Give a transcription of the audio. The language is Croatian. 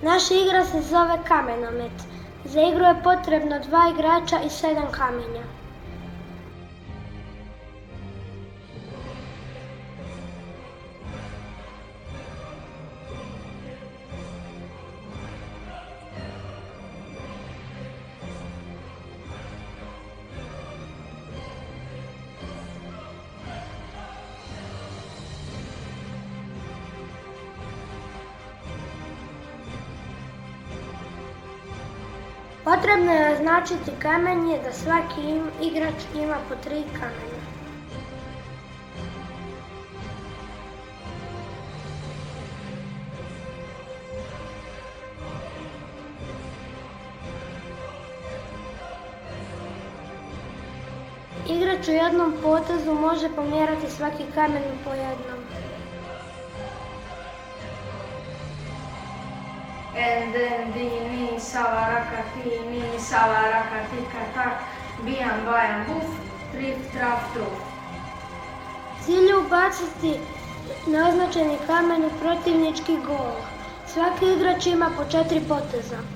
Naša igra se zove kamenomet. Za igru je potrebno 2 igrača i 7 kamenja. Potrebno je označiti kamenje da svaki igrač ima po 3 kamenja. Igrač u jednom potezu može pomjerati svaki kamen po jednom. Endendini savarakatini savarakatikatak bijam bajam buf, trif traf truf. Cilj je ubaciti neoznačeni kamen u protivnički gol. Svaki igrač ima po 4 poteza.